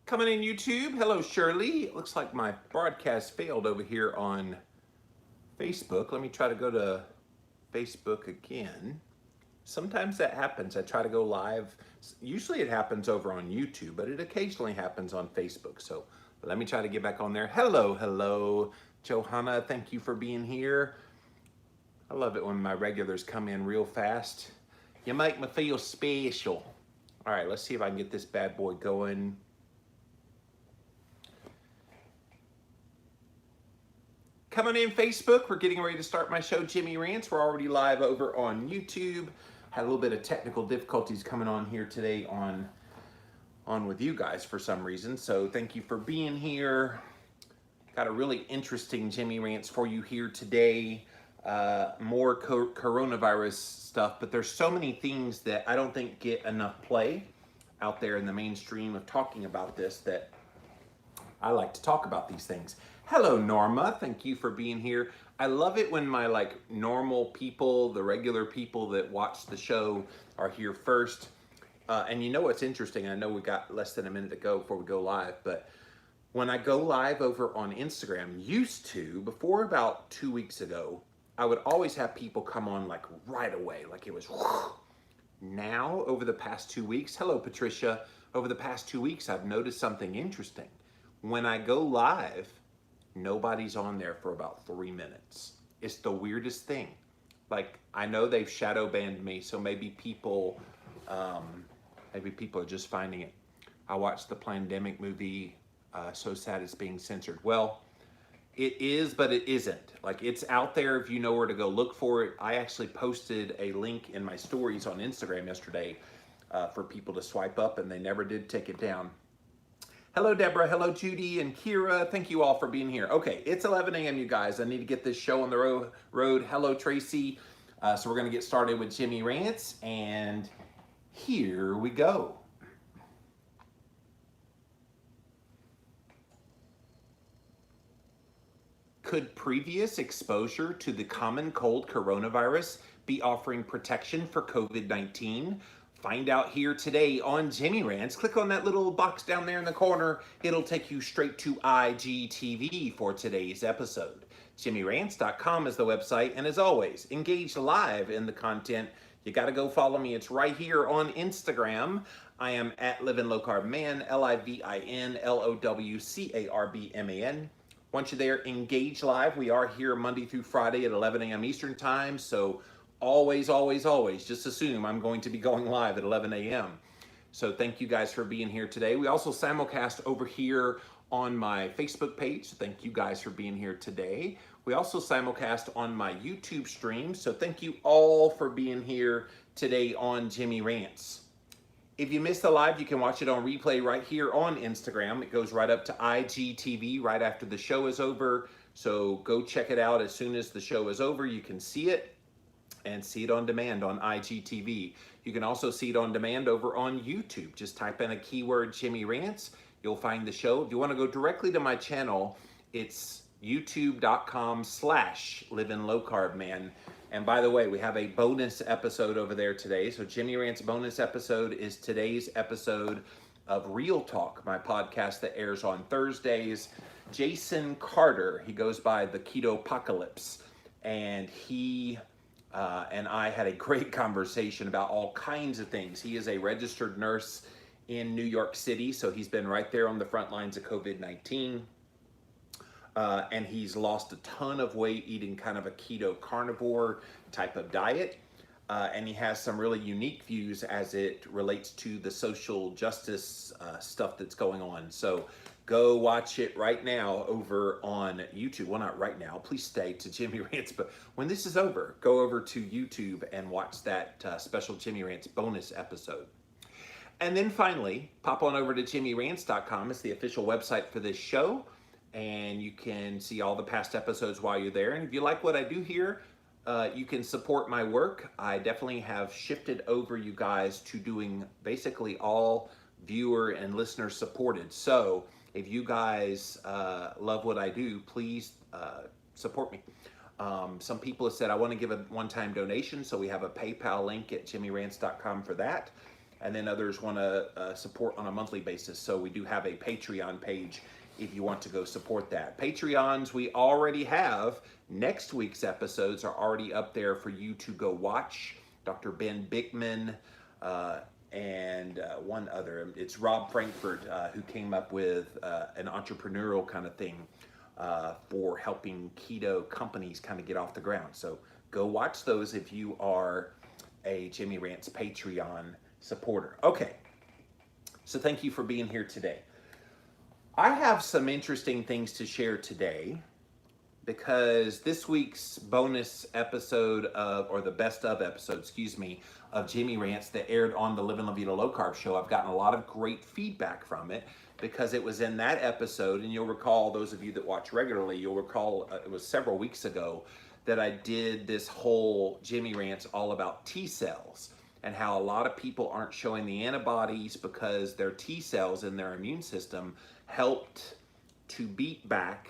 Coming in YouTube, hello Shirley. It looks like my broadcast failed over here on Facebook. Let me try to go to Facebook again. Sometimes that happens. I try to go live. Usually it happens over on YouTube, but it occasionally happens on Facebook. So let me try to get back on there. Hello, Johanna. Thank you for being here. I love it when my regulars come in real fast. You make me feel special. All right, let's see if I can get this bad boy going. Coming in Facebook, we're getting ready to start my show, Jimmy Rants. We're already live over on YouTube. Had a little bit of technical difficulties coming on here today on with you guys for some reason. So thank you for being here. Got a really interesting Jimmy Rants for you here today. More coronavirus stuff, but there's so many things that I don't think get enough play out there in the mainstream of talking about this that I like to talk about these things. Hello, Norma. Thank you for being here. I love it when my normal people, the regular people that watch the show are here first. And you know what's interesting? I know we got less than a minute to go before we go live, but when I go live over on Instagram, before about 2 weeks ago, I would always have people come on right away, it was whoosh. Now, over the past 2 weeks, hello, Patricia. Over the past 2 weeks, I've noticed something interesting. When I go live, nobody's on there for about 3 minutes. It's the weirdest thing. I know they've shadow banned me, so maybe people are just finding it. I watched the Plandemic movie, So Sad It's Being Censored. Well, it is, but it isn't. It's out there if you know where to go look for it. I actually posted a link in my stories on Instagram yesterday for people to swipe up, and they never did take it down. Hello, Deborah. Hello, Judy and Kira. Thank you all for being here. Okay, it's 11 a.m., you guys. I need to get this show on the road. Hello, Tracy. So we're going to get started with Jimmy Rants, and here we go. Could previous exposure to the common cold coronavirus be offering protection for COVID-19? Find out here today on Jimmy Rants. Click on that little box down there in the corner. It'll take you straight to IGTV for today's episode. JimmyRants.com is the website, and as always, engage live in the content. You got to go follow me. It's right here on Instagram. I am at Livin' Low Carb Man, LIVINLOWCARBMAN. Once you're there, engage live. We are here Monday through Friday at 11 a.m. Eastern Time, so always, just assume I'm going to be going live at 11 a.m. So thank you guys for being here today. We also simulcast over here on my Facebook page. So thank you guys for being here today. We also simulcast on my YouTube stream. So thank you all for being here today on Jimmy Rants. If you missed the live, you can watch it on replay right here on Instagram. It goes right up to IGTV right after the show is over. So go check it out as soon as the show is over. You can see it and see it on demand on IGTV. You can also see it on demand over on YouTube. Just type in a keyword Jimmy Rants. You'll find the show. If you want to go directly to my channel, it's youtube.com/livinlowcarbman. And by the way, we have a bonus episode over there today. So Jimmy Rants bonus episode is today's episode of Real Talk, my podcast that airs on Thursdays. Jason Carter, he goes by the Keto Apocalypse, and he and I had a great conversation about all kinds of things. He is a registered nurse in New York City, so he's been right there on the front lines of COVID-19. And he's lost a ton of weight eating kind of a keto carnivore type of diet. And he has some really unique views as it relates to the social justice stuff that's going on. So go watch it right now over on YouTube. Well, not right now. Please stay to Jimmy Rants. But when this is over, go over to YouTube and watch that special Jimmy Rants bonus episode. And then finally, pop on over to JimmyRants.com. It's the official website for this show. And you can see all the past episodes while you're there. And if you like what I do here, you can support my work. I definitely have shifted over, you guys, to doing basically all viewer and listener supported. So if you guys love what I do, please support me. Some people have said, I want to give a one-time donation, so we have a PayPal link at JimmyRants.com for that. and then others want to support on a monthly basis. So we do have a Patreon page if you want to go support that. Patreons we already have. Next week's episodes are already up there for you to go watch. Dr. Ben Bickman and one other. It's Rob Frankfurt who came up with an entrepreneurial kind of thing for helping keto companies kind of get off the ground. So go watch those if you are a Jimmy Rants Patreon supporter. Okay, so thank you for being here today. I have some interesting things to share today because this week's bonus episode of, or the best of episode, excuse me, of Jimmy Rants that aired on the Living La Vida Low Carb show, I've gotten a lot of great feedback from it because it was in that episode, and you'll recall, those of you that watch regularly, you'll recall it was several weeks ago that I did this whole Jimmy Rants all about T cells and how a lot of people aren't showing the antibodies because their T cells in their immune system helped to beat back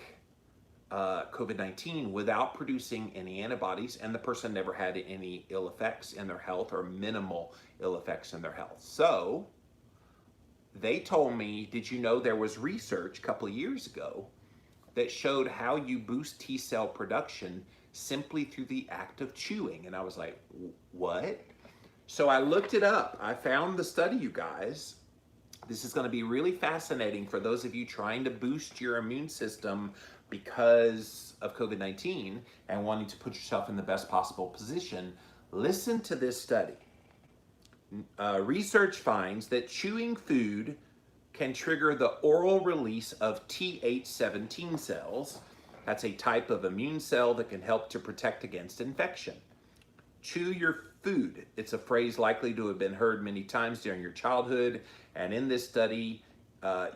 COVID-19 without producing any antibodies, and the person never had any ill effects in their health or minimal ill effects in their health. So they told me, did you know there was research a couple of years ago that showed how you boost T cell production simply through the act of chewing? And I was like, what? So I looked it up. I found the study, you guys. This is going to be really fascinating for those of you trying to boost your immune system because of COVID-19 and wanting to put yourself in the best possible position. Listen to this study. Research finds that chewing food can trigger the oral release of Th17 cells. That's a type of immune cell that can help to protect against infection. Chew your food. It's a phrase likely to have been heard many times during your childhood, and in this study,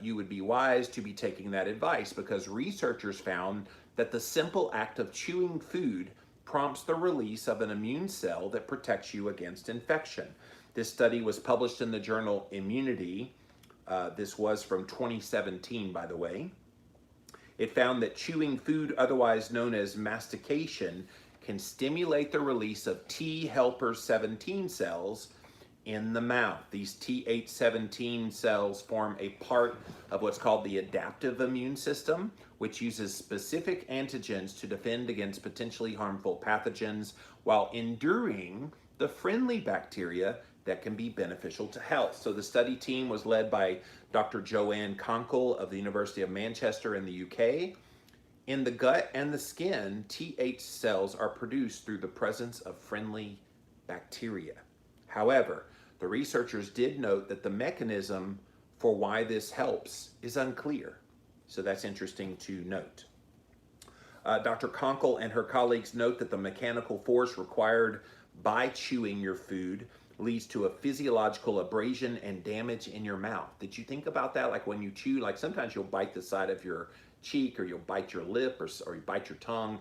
you would be wise to be taking that advice because researchers found that the simple act of chewing food prompts the release of an immune cell that protects you against infection. This study was published in the journal Immunity. This was from 2017, by the way. It found that chewing food, otherwise known as mastication, can stimulate the release of T helper 17 cells in the mouth. These Th17 cells form a part of what's called the adaptive immune system, which uses specific antigens to defend against potentially harmful pathogens while enduring the friendly bacteria that can be beneficial to health. So the study team was led by Dr. Joanne Conkle of the University of Manchester in the UK. In the gut and the skin, Th cells are produced through the presence of friendly bacteria. However, the researchers did note that the mechanism for why this helps is unclear. So that's interesting to note. Dr. Conkle and her colleagues note that the mechanical force required by chewing your food leads to a physiological abrasion and damage in your mouth. Did you think about that? Like when you chew, like sometimes you'll bite the side of your cheek or you'll bite your lip or you bite your tongue.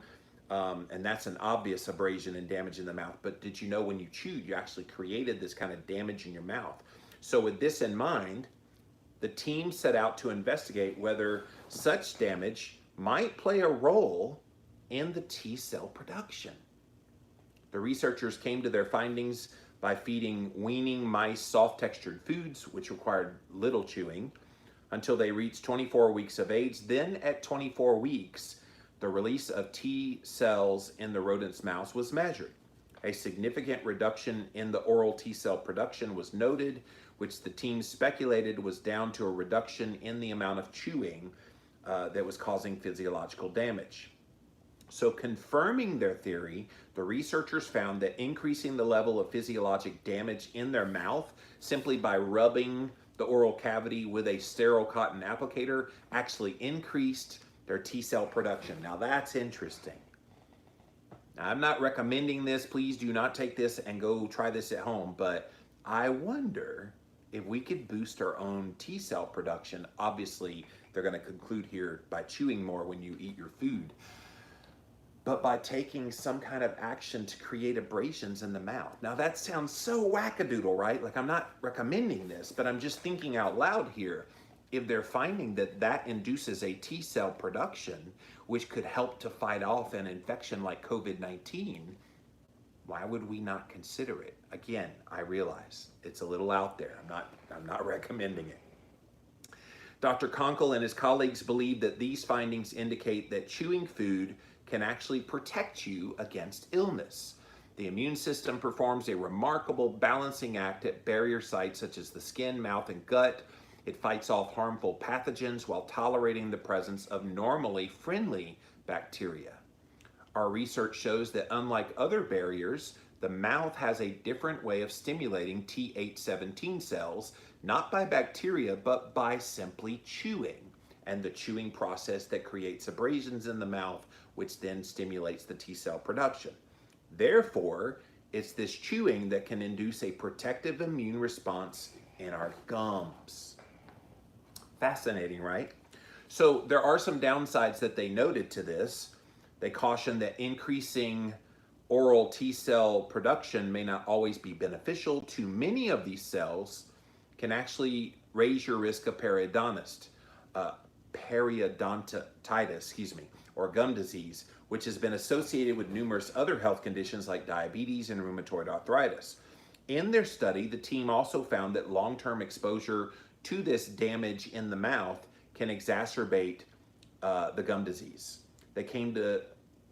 And that's an obvious abrasion and damage in the mouth. But did you know when you chewed, you actually created this kind of damage in your mouth? So with this in mind, the team set out to investigate whether such damage might play a role in the T cell production. The researchers came to their findings by feeding weaning mice soft-textured foods, which required little chewing, until they reached 24 weeks of age. Then at 24 weeks, the release of T cells in the rodent's mouth was measured. A significant reduction in the oral T cell production was noted, which the team speculated was down to a reduction in the amount of chewing that was causing physiological damage. So confirming their theory, the researchers found that increasing the level of physiologic damage in their mouth simply by rubbing the oral cavity with a sterile cotton applicator actually increased their T cell production. Now that's interesting. Now, I'm not recommending this. Please do not take this and go try this at home, but I wonder if we could boost our own T cell production. Obviously, they're going to conclude here by chewing more when you eat your food, but by taking some kind of action to create abrasions in the mouth. Now that sounds so wackadoodle, right? Like I'm not recommending this, but I'm just thinking out loud here. If they're finding that that induces a T cell production, which could help to fight off an infection like COVID-19, Why would we not consider it? Again, I realize it's a little out there. I'm not recommending it. Dr. Conkle and his colleagues believe that these findings indicate that chewing food can actually protect you against illness. The immune system performs a remarkable balancing act at barrier sites such as the skin, mouth, and gut. It fights off harmful pathogens while tolerating the presence of normally friendly bacteria. Our research shows that unlike other barriers, the mouth has a different way of stimulating Th17 cells, not by bacteria, but by simply chewing, and the chewing process that creates abrasions in the mouth, which then stimulates the T cell production. Therefore, it's this chewing that can induce a protective immune response in our gums. Fascinating, right? So there are some downsides that they noted to this. They caution that increasing oral T cell production may not always be beneficial. Too many of these cells can actually raise your risk of periodontitis, or gum disease, which has been associated with numerous other health conditions like diabetes and rheumatoid arthritis. In their study, the team also found that long-term exposure to this damage in the mouth can exacerbate the gum disease. They came to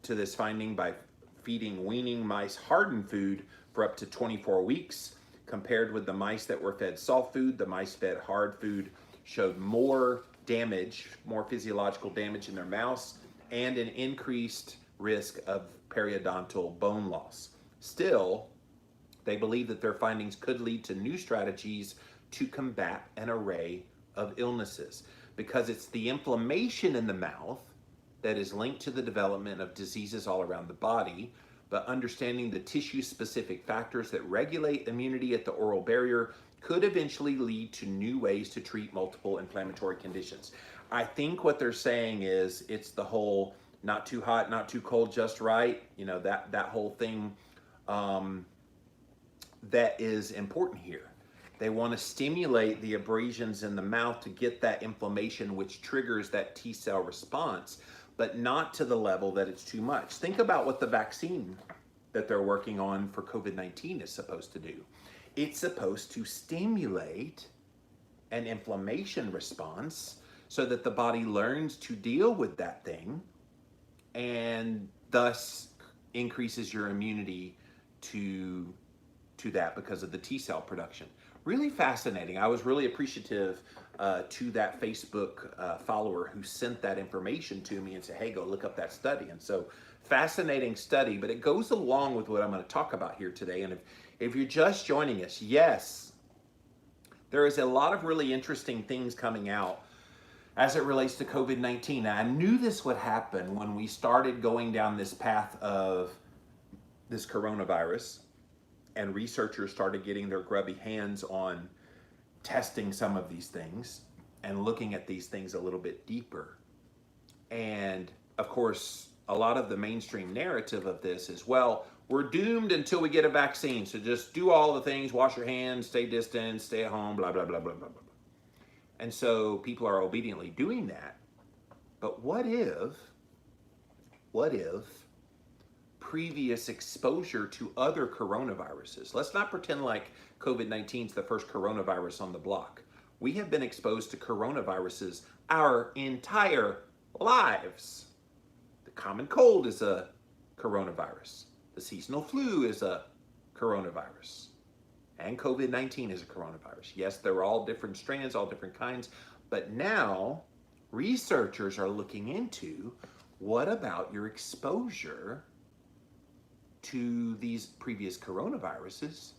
this finding by feeding weaning mice hardened food for up to 24 weeks. Compared with the mice that were fed soft food, the mice fed hard food showed more damage, more physiological damage in their mouths, and an increased risk of periodontal bone loss. Still, they believe that their findings could lead to new strategies to combat an array of illnesses, because it's the inflammation in the mouth that is linked to the development of diseases all around the body. But understanding the tissue-specific factors that regulate immunity at the oral barrier could eventually lead to new ways to treat multiple inflammatory conditions. I think what they're saying is it's the whole not too hot, not too cold, just right. You know, that whole thing that is important here. They want to stimulate the abrasions in the mouth to get that inflammation, which triggers that T cell response, but not to the level that it's too much. Think about what the vaccine that they're working on for COVID-19 is supposed to do. It's supposed to stimulate an inflammation response so that the body learns to deal with that thing and thus increases your immunity to that because of the T cell production. Really fascinating. I was really appreciative to that Facebook follower who sent that information to me and said, hey, go look up that study. And so, fascinating study, but it goes along with what I'm going to talk about here today. And if you're just joining us, yes, there is a lot of really interesting things coming out as it relates to COVID-19. Now, I knew this would happen when we started going down this path of this coronavirus, and researchers started getting their grubby hands on testing some of these things and looking at these things a little bit deeper. And of course, a lot of the mainstream narrative of this is, well, we're doomed until we get a vaccine. So just do all the things, wash your hands, stay distant, stay at home, blah, blah, blah, blah, blah, blah. And so people are obediently doing that. But what if previous exposure to other coronaviruses? Let's not pretend like COVID-19 is the first coronavirus on the block. We have been exposed to coronaviruses our entire lives. The common cold is a coronavirus. The seasonal flu is a coronavirus. And COVID-19 is a coronavirus. Yes, they're all different strands, all different kinds. But now researchers are looking into, what about your exposure to these previous coronaviruses,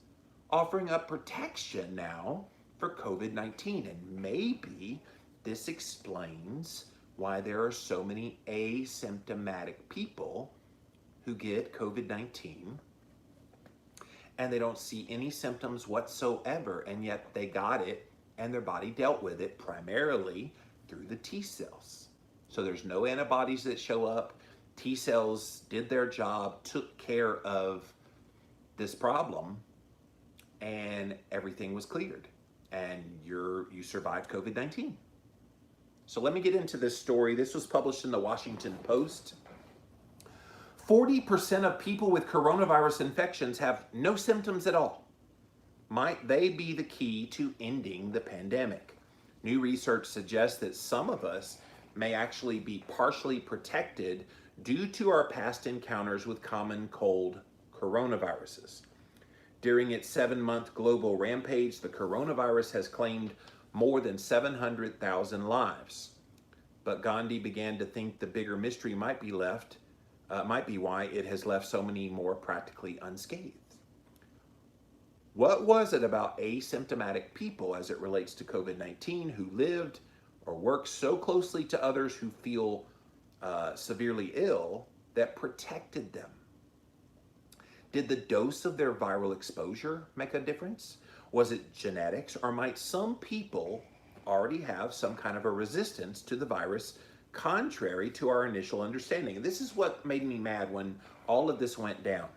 offering up protection now for COVID-19. And maybe this explains why there are so many asymptomatic people who get COVID-19 and they don't see any symptoms whatsoever, and yet they got it and their body dealt with it primarily through the T cells. So there's no antibodies that show up. T cells did their job, took care of this problem, and everything was cleared. And you survived COVID-19. So let me get into this story. This was published in the Washington Post. 40% of people with coronavirus infections have no symptoms at all. Might they be the key to ending the pandemic? New research suggests that some of us may actually be partially protected due to our past encounters with common cold coronaviruses. During its 7-month global rampage, the coronavirus has claimed more than 700,000 lives. But Gandhi began to think the bigger mystery might be why it has left so many more practically unscathed. What was it about asymptomatic people as it relates to COVID-19 who lived or worked so closely to others who feel severely ill that protected them? Did the dose of their viral exposure make a difference? Was it genetics, or might some people already have some kind of a resistance to the virus contrary to our initial understanding? And this is what made me mad when all of this went down.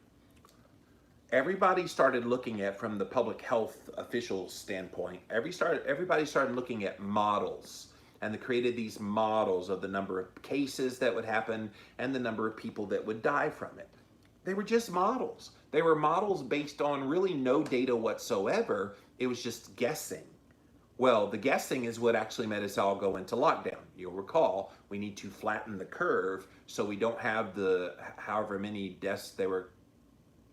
Everybody started looking at, from the public health officials standpoint, everybody started looking at models, and they created these models of the number of cases that would happen and the number of people that would die from it. They were just models. They were models based on really no data whatsoever. It was just guessing. Well, the guessing is what actually made us all go into lockdown. You'll recall, we need to flatten the curve so we don't have the however many deaths they were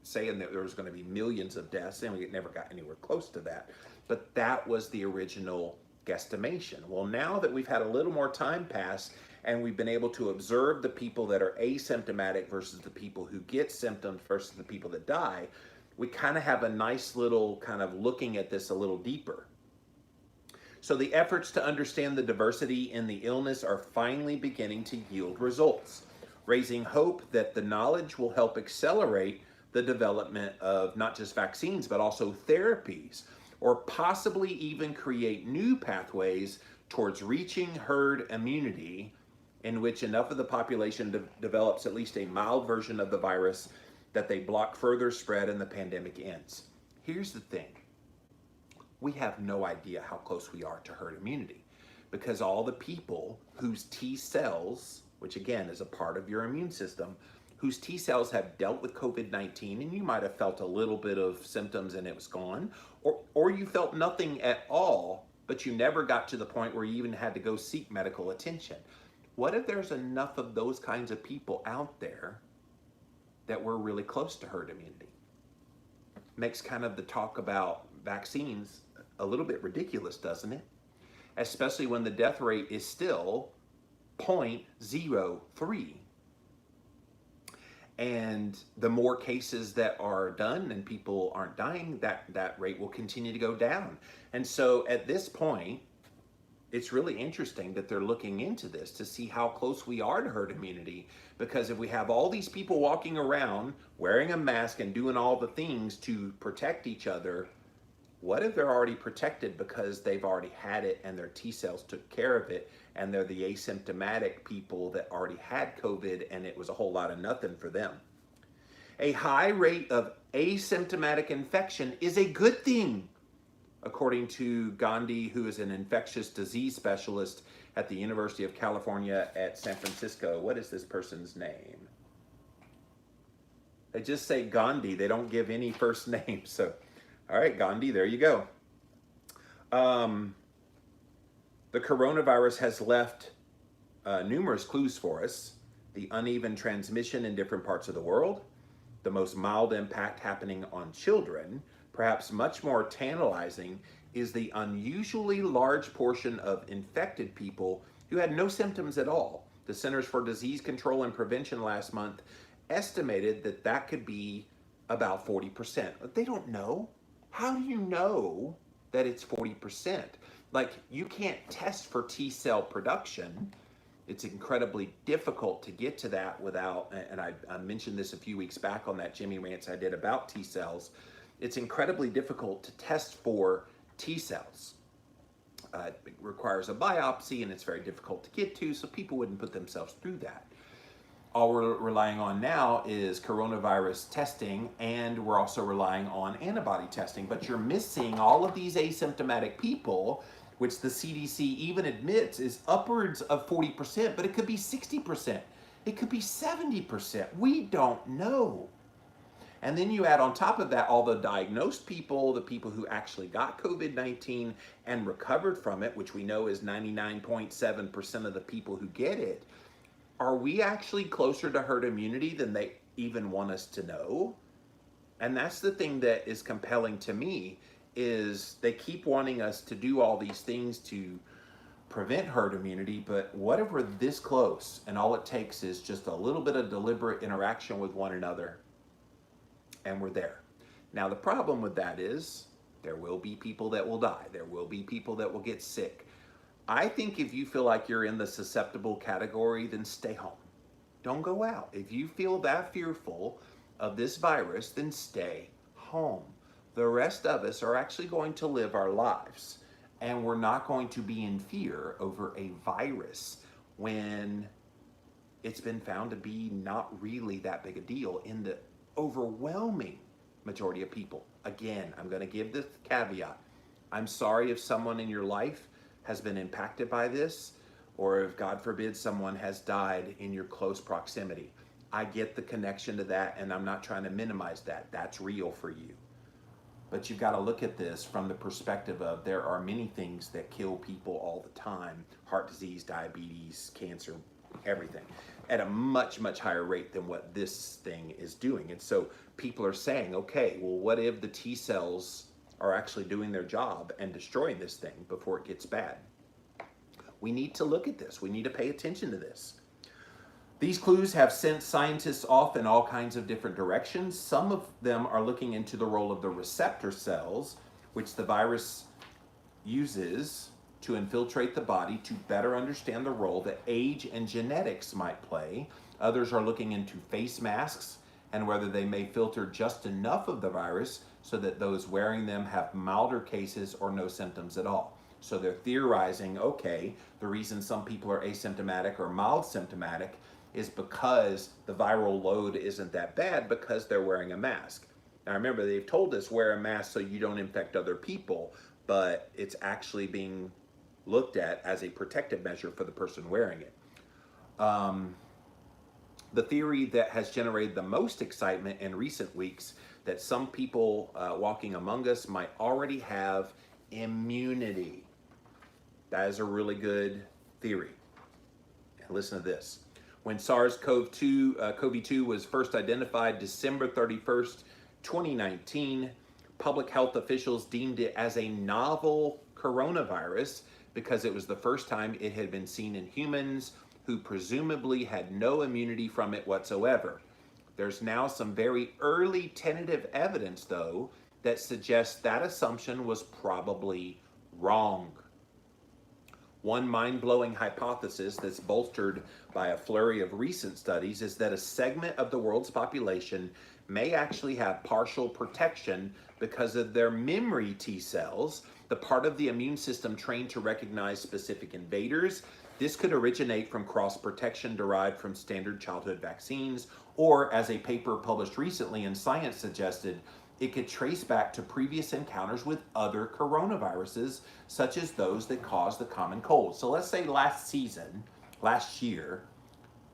saying that there was going to be millions of deaths, and we never got anywhere close to that. But that was the original guesstimation. Well, now that we've had a little more time pass and we've been able to observe the people that are asymptomatic versus the people who get symptoms versus the people that die, we kind of have a nice little kind of looking at this a little deeper. So the efforts to understand the diversity in the illness are finally beginning to yield results, raising hope that the knowledge will help accelerate the development of not just vaccines, but also therapies, or possibly even create new pathways towards reaching herd immunity, in which enough of the population develops at least a mild version of the virus that they block further spread and the pandemic ends. Here's the thing. We have no idea how close we are to herd immunity, because all the people whose T cells, which again is a part of your immune system, whose T cells have dealt with COVID-19, and you might have felt a little bit of symptoms and it was gone, or you felt nothing at all, but you never got to the point where you even had to go seek medical attention. What if there's enough of those kinds of people out there that we're really close to herd immunity? Makes kind of the talk about vaccines a little bit ridiculous, doesn't it? Especially when the death rate is still 0.03. And the more cases that are done and people aren't dying, that rate will continue to go down. And so at this point, it's really interesting that they're looking into this to see how close we are to herd immunity. Because if we have all these people walking around wearing a mask and doing all the things to protect each other, what if they're already protected because they've already had it and their T cells took care of it, and they're the asymptomatic people that already had COVID and it was a whole lot of nothing for them? A high rate of asymptomatic infection is a good thing, according to Gandhi, who is an infectious disease specialist at the University of California at San Francisco. What is this person's name? They just say Gandhi. They don't give any first name. So, all right, Gandhi, there you go. The coronavirus has left numerous clues for us. The uneven transmission in different parts of the world, the most mild impact happening on children. Perhaps much more tantalizing is the unusually large portion of infected people who had no symptoms at all. The Centers for Disease Control and Prevention last month estimated that could be about 40%. But they don't know. How do you know that it's 40%? Like, you can't test for T cell production. It's incredibly difficult to get to that without, and I mentioned this a few weeks back on that Jimmy Rants I did about T cells. It's incredibly difficult to test for T cells. It requires a biopsy, and it's very difficult to get to, so people wouldn't put themselves through that. All we're relying on now is coronavirus testing, and we're also relying on antibody testing. But you're missing all of these asymptomatic people, which the CDC even admits is upwards of 40%, but it could be 60%. It could be 70%. We don't know. And then you add on top of that all the diagnosed people, the people who actually got COVID-19 and recovered from it, which we know is 99.7% of the people who get it. Are we actually closer to herd immunity than they even want us to know? And that's the thing that is compelling to me, is they keep wanting us to do all these things to prevent herd immunity, but what if we're this close and all it takes is just a little bit of deliberate interaction with one another and we're there? Now the problem with that is there will be people that will die. There will be people that will get sick. I think if you feel like you're in the susceptible category, then stay home. Don't go out. If you feel that fearful of this virus, then stay home. The rest of us are actually going to live our lives, and we're not going to be in fear over a virus when it's been found to be not really that big a deal in the overwhelming majority of people. Again, I'm going to give this caveat. I'm sorry if someone in your life has been impacted by this, or if, God forbid, someone has died in your close proximity. I get the connection to that, and I'm not trying to minimize that. That's real for you. But you've got to look at this from the perspective of there are many things that kill people all the time: heart disease, diabetes, cancer, everything, at a much, much higher rate than what this thing is doing. And so people are saying, okay, well, what if the T cells are actually doing their job and destroying this thing before it gets bad? We need to look at this. We need to pay attention to this. These clues have sent scientists off in all kinds of different directions. Some of them are looking into the role of the receptor cells, which the virus uses to infiltrate the body, to better understand the role that age and genetics might play. Others are looking into face masks and whether they may filter just enough of the virus so that those wearing them have milder cases or no symptoms at all. So they're theorizing, okay, the reason some people are asymptomatic or mild symptomatic is because the viral load isn't that bad because they're wearing a mask. Now remember, they've told us wear a mask so you don't infect other people, but it's actually being looked at as a protective measure for the person wearing it. The theory that has generated the most excitement in recent weeks, that some people walking among us might already have immunity. That is a really good theory. And listen to this. When SARS-CoV-2 was first identified December 31st, 2019, public health officials deemed it as a novel coronavirus because it was the first time it had been seen in humans who presumably had no immunity from it whatsoever. There's now some very early tentative evidence, though, that suggests that assumption was probably wrong. One mind-blowing hypothesis that's bolstered by a flurry of recent studies is that a segment of the world's population may actually have partial protection because of their memory T cells, the part of the immune system trained to recognize specific invaders. This could originate from cross-protection derived from standard childhood vaccines, or, as a paper published recently in Science suggested, it could trace back to previous encounters with other coronaviruses, such as those that cause the common cold. So let's say last year,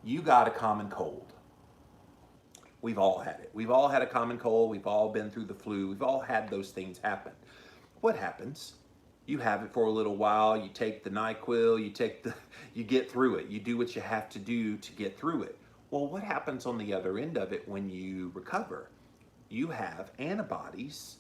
you got a common cold. We've all had it. We've all had a common cold. We've all been through the flu. We've all had those things happen. What happens? You have it for a little while. You take the NyQuil. You get through it. You do what you have to do to get through it. Well, what happens on the other end of it when you recover? You have antibodies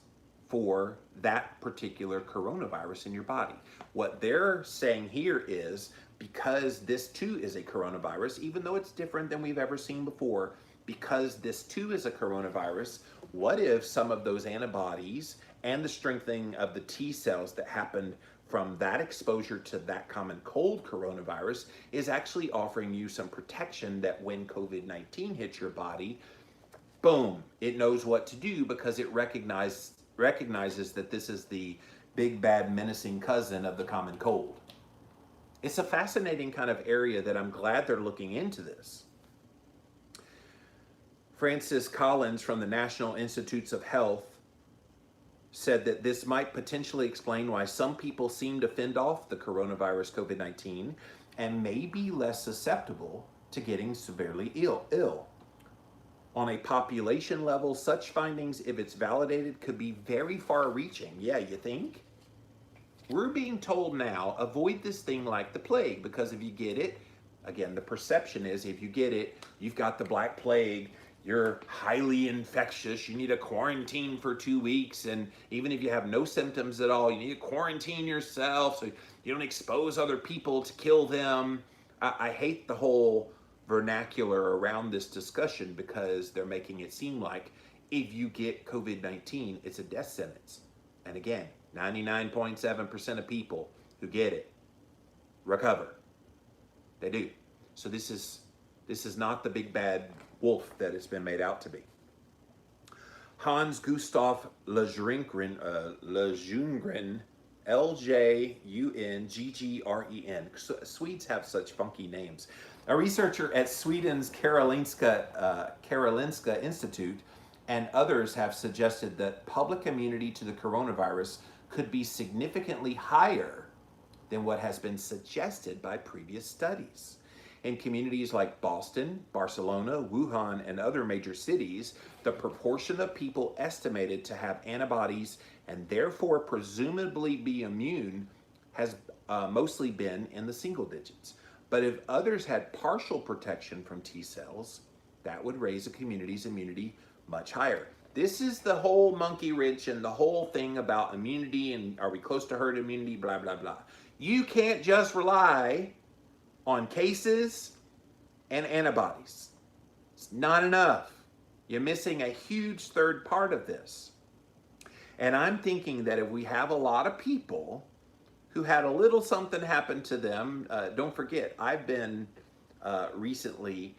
for that particular coronavirus in your body. What they're saying here is, because this too is a coronavirus, even though it's different than we've ever seen before, because this too is a coronavirus, what if some of those antibodies and the strengthening of the T cells that happened from that exposure to that common cold coronavirus is actually offering you some protection that when COVID-19 hits your body, boom, it knows what to do because it recognizes that this is the big, bad, menacing cousin of the common cold. It's a fascinating kind of area that I'm glad they're looking into this. Francis Collins from the National Institutes of Health said that this might potentially explain why some people seem to fend off the coronavirus COVID-19 and may be less susceptible to getting severely ill. On a population level, such findings, if it's validated, could be very far-reaching. Yeah, you think? We're being told now, avoid this thing like the plague, because if you get it, again, the perception is if you get it, you've got the Black Plague, you're highly infectious, you need a quarantine for 2 weeks, and even if you have no symptoms at all, you need to quarantine yourself so you don't expose other people to kill them. I hate the whole vernacular around this discussion because they're making it seem like if you get COVID-19, it's a death sentence. And again, 99.7% of people who get it recover. They do. So this is not the big bad wolf that it's been made out to be. Hans Gustav Ljunggren, Ljunggren, Swedes have such funky names. A researcher at Sweden's Karolinska Institute and others have suggested that public immunity to the coronavirus could be significantly higher than what has been suggested by previous studies. In communities like Boston, Barcelona, Wuhan, and other major cities, the proportion of people estimated to have antibodies and therefore presumably be immune has mostly been in the single digits. But if others had partial protection from T cells, that would raise a community's immunity much higher. This is the whole monkey wrench and the whole thing about immunity and are we close to herd immunity, blah, blah, blah. You can't just rely on cases and antibodies. It's not enough. You're missing a huge third part of this. And I'm thinking that if we have a lot of people who had a little something happen to them, don't forget, I've been recently,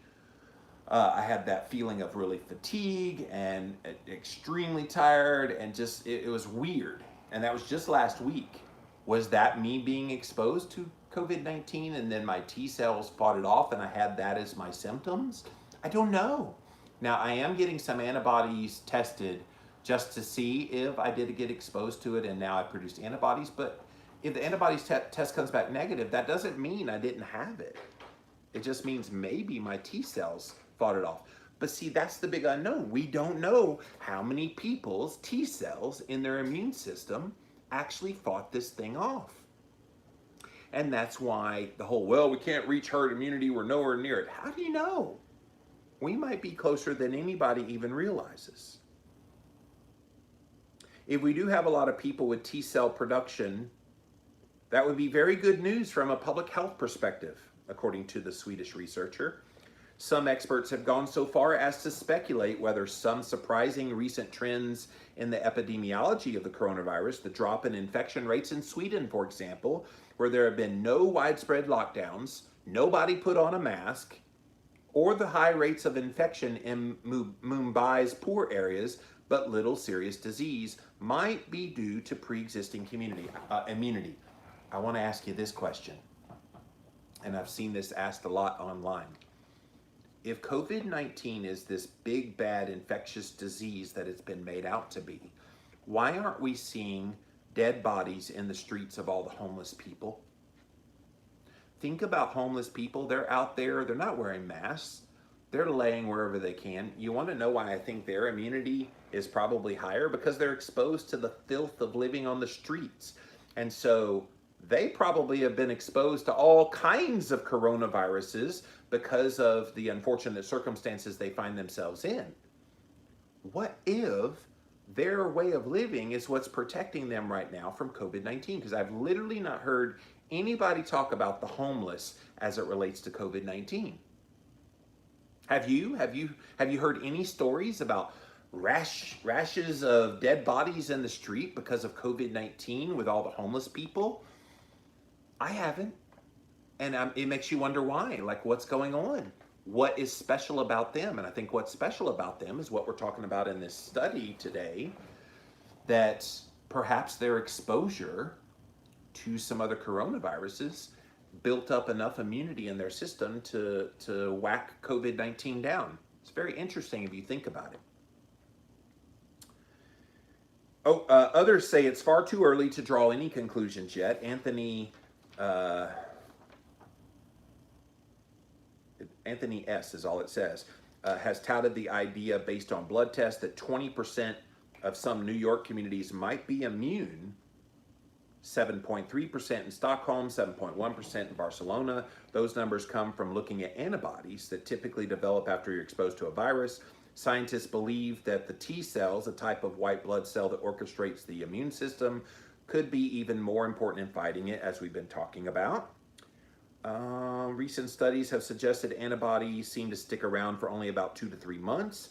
I had that feeling of really fatigue and extremely tired and just, it was weird. And that was just last week. Was that me being exposed to COVID-19 and then my T cells fought it off and I had that as my symptoms? I don't know. Now I am getting some antibodies tested just to see if I did get exposed to it and now I produced antibodies, but if the antibodies test comes back negative, that doesn't mean I didn't have it. It just means maybe my T cells fought it off. But see, that's the big unknown. We don't know how many people's T cells in their immune system actually fought this thing off. And that's why the whole, well, we can't reach herd immunity, we're nowhere near it. How do you know? We might be closer than anybody even realizes. If we do have a lot of people with T cell production, that would be very good news from a public health perspective, according to the Swedish researcher. Some experts have gone so far as to speculate whether some surprising recent trends in the epidemiology of the coronavirus, the drop in infection rates in Sweden, for example, where there have been no widespread lockdowns, nobody put on a mask, or the high rates of infection in Mumbai's poor areas, but little serious disease, might be due to pre-existing immunity. I want to ask you this question, and I've seen this asked a lot online. If COVID-19 is this big, bad, infectious disease that it's been made out to be, why aren't we seeing dead bodies in the streets of all the homeless people? Think about homeless people. They're out there. They're not wearing masks. They're laying wherever they can. You want to know why I think their immunity is probably higher? Because they're exposed to the filth of living on the streets. And so they probably have been exposed to all kinds of coronaviruses because of the unfortunate circumstances they find themselves in. What if their way of living is what's protecting them right now from COVID-19? Because I've literally not heard anybody talk about the homeless as it relates to COVID-19. Have you heard any stories about rashes of dead bodies in the street because of COVID-19 with all the homeless people? I haven't. And it makes you wonder why, like what's going on? What is special about them? And I think what's special about them is what we're talking about in this study today, that perhaps their exposure to some other coronaviruses built up enough immunity in their system to whack COVID-19 down. It's very interesting if you think about it. Others say it's far too early to draw any conclusions yet. Anthony, Anthony S. is all it says, has touted the idea based on blood tests that 20% of some New York communities might be immune. 7.3% in Stockholm, 7.1% in Barcelona. Those numbers come from looking at antibodies that typically develop after you're exposed to a virus. Scientists believe that the T cells, a type of white blood cell that orchestrates the immune system, could be even more important in fighting it, as we've been talking about. Recent studies have suggested antibodies seem to stick around for only about 2 to 3 months.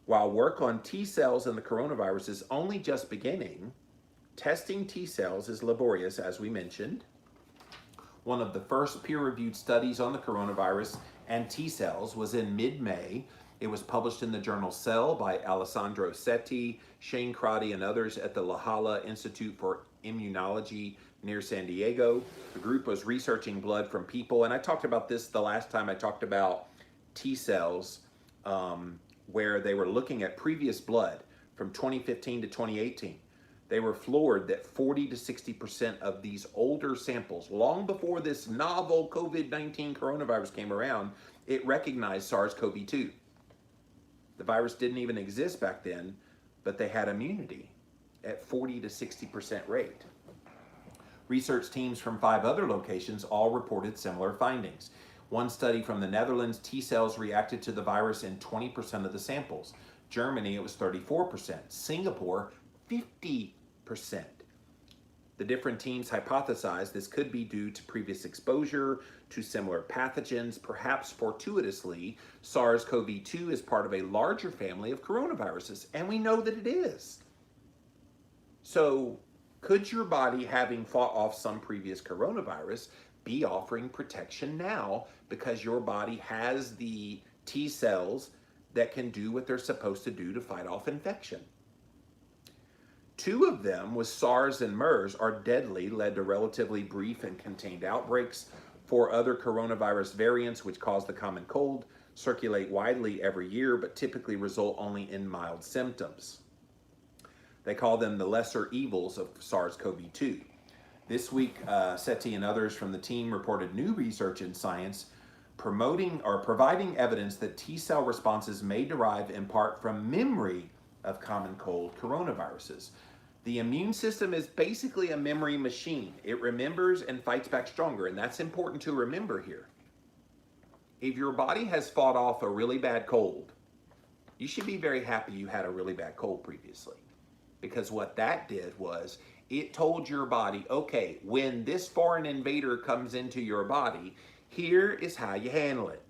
While work on T cells and the coronavirus is only just beginning, testing T cells is laborious, as we mentioned. One of the first peer-reviewed studies on the coronavirus and T cells was in mid-May. It was published in the journal Cell by Alessandro Setti, Shane Crotty, and others at the La Jolla Institute for Immunology near San Diego. The group was researching blood from people, and I talked about this the last time I talked about T cells, where they were looking at previous blood from 2015 to 2018. They were floored that 40 to 60% of these older samples, long before this novel COVID-19 coronavirus came around, it recognized SARS-CoV-2. The virus didn't even exist back then, but they had immunity at 40 to 60% rate. Research teams from 5 other locations all reported similar findings. One study from the Netherlands, T cells reacted to the virus in 20% of the samples. Germany, it was 34%. Singapore, 50%. The different teams hypothesized this could be due to previous exposure to similar pathogens. Perhaps fortuitously, SARS-CoV-2 is part of a larger family of coronaviruses, and we know that it is. So, could your body, having fought off some previous coronavirus, be offering protection now because your body has the T cells that can do what they're supposed to do to fight off infection? 2 of them, with SARS and MERS, are deadly, led to relatively brief and contained outbreaks. 4 other coronavirus variants, which cause the common cold, circulate widely every year, but typically result only in mild symptoms. They call them the lesser evils of SARS-CoV-2. This week, Setti and others from the team reported new research in Science providing evidence that T cell responses may derive in part from memory of common cold coronaviruses. The immune system is basically a memory machine. It remembers and fights back stronger, and that's important to remember here. If your body has fought off a really bad cold, you should be very happy you had a really bad cold previously. Because what that did was it told your body, okay, when this foreign invader comes into your body, here is how you handle it,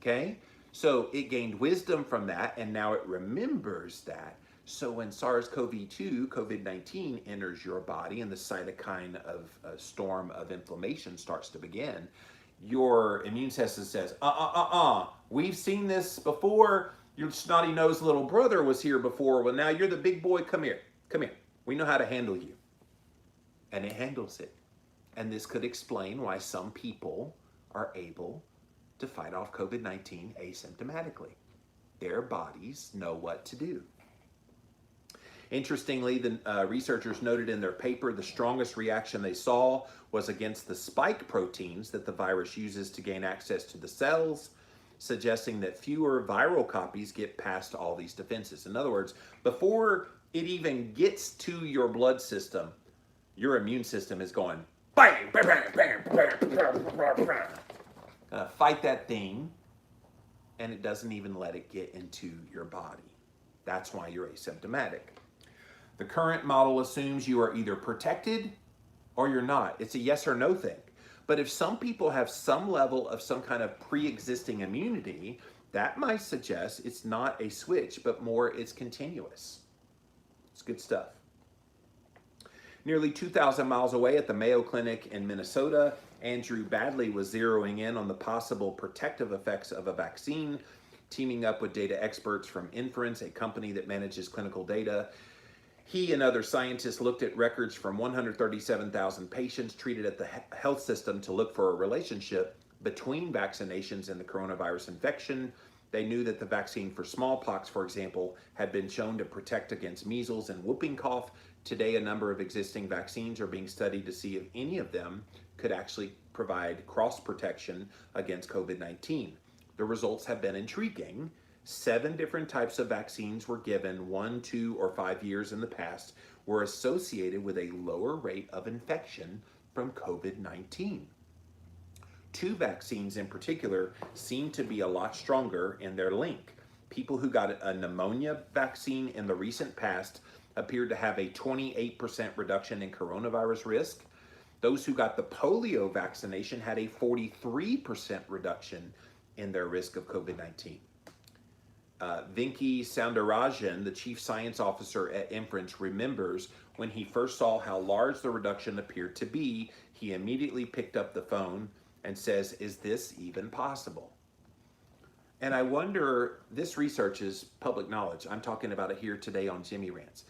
okay? So it gained wisdom from that, and now it remembers that. So when SARS-CoV-2, COVID-19, enters your body and the cytokine of a storm of inflammation starts to begin, your immune system says, we've seen this before. Your snotty-nosed little brother was here before. Well, now you're the big boy. Come here. Come here. We know how to handle you. And it handles it. And this could explain why some people are able to fight off COVID-19 asymptomatically. Their bodies know what to do. Interestingly, the researchers noted in their paper the strongest reaction they saw was against the spike proteins that the virus uses to gain access to the cells, suggesting that fewer viral copies get past all these defenses. In other words, before it even gets to your blood system, your immune system is going, bang, bang, bang, bang, bang, bang. Fight that thing, and it doesn't even let it get into your body. That's why you're asymptomatic. The current model assumes you are either protected or you're not. It's a yes or no thing. But if some people have some level of some kind of pre-existing immunity, that might suggest it's not a switch, but more it's continuous. It's good stuff. Nearly 2,000 miles away at the Mayo Clinic in Minnesota, Andrew Badley was zeroing in on the possible protective effects of a vaccine, teaming up with data experts from Inference, a company that manages clinical data. He and other scientists looked at records from 137,000 patients treated at the health system to look for a relationship between vaccinations and the coronavirus infection. They knew that the vaccine for smallpox, for example, had been shown to protect against measles and whooping cough. Today, a number of existing vaccines are being studied to see if any of them could actually provide cross protection against COVID-19. the results have been intriguing. 7 different types of vaccines were given 1, 2, or 5 years in the past were associated with a lower rate of infection from COVID-19. 2 vaccines in particular seem to be a lot stronger in their link. People who got a pneumonia vaccine in the recent past appeared to have a 28% reduction in coronavirus risk. Those who got the polio vaccination had a 43% reduction in their risk of COVID-19. Vinky Soundarajan, the chief science officer at Inference, remembers when he first saw how large the reduction appeared to be, he immediately picked up the phone and says, "Is this even possible?" And I wonder, this research is public knowledge. I'm talking about it here today on Jimmy Rants.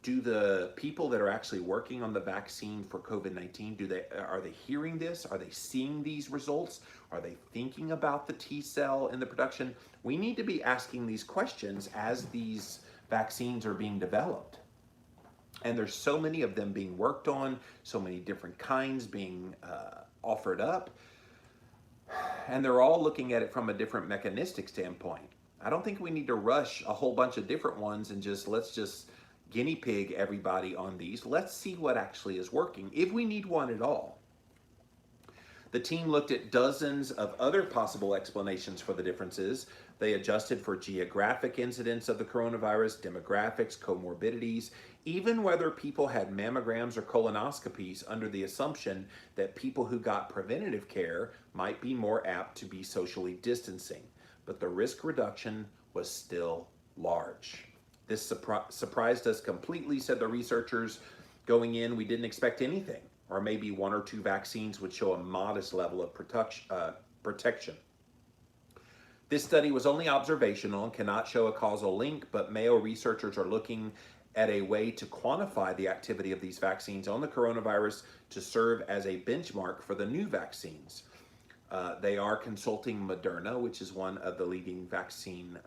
Do the people that are actually working on the vaccine for COVID-19, are they hearing this? Are they seeing these results? Are they thinking about the T cell and the production? We need to be asking these questions as these vaccines are being developed. And there's so many of them being worked on, so many different kinds being offered up. And they're all looking at it from a different mechanistic standpoint. I don't think we need to rush a whole bunch of different ones and let's just guinea pig everybody on these. Let's see what actually is working, if we need one at all. The team looked at dozens of other possible explanations for the differences. They adjusted for geographic incidence of the coronavirus, demographics, comorbidities, even whether people had mammograms or colonoscopies, under the assumption that people who got preventative care might be more apt to be socially distancing. But the risk reduction was still large. This surprised us completely, said the researchers. Going in, we didn't expect anything, or maybe 1 or 2 vaccines would show a modest level of protection. This study was only observational and cannot show a causal link, but Mayo researchers are looking at a way to quantify the activity of these vaccines on the coronavirus to serve as a benchmark for the new vaccines. They are consulting Moderna, which is one of the leading vaccine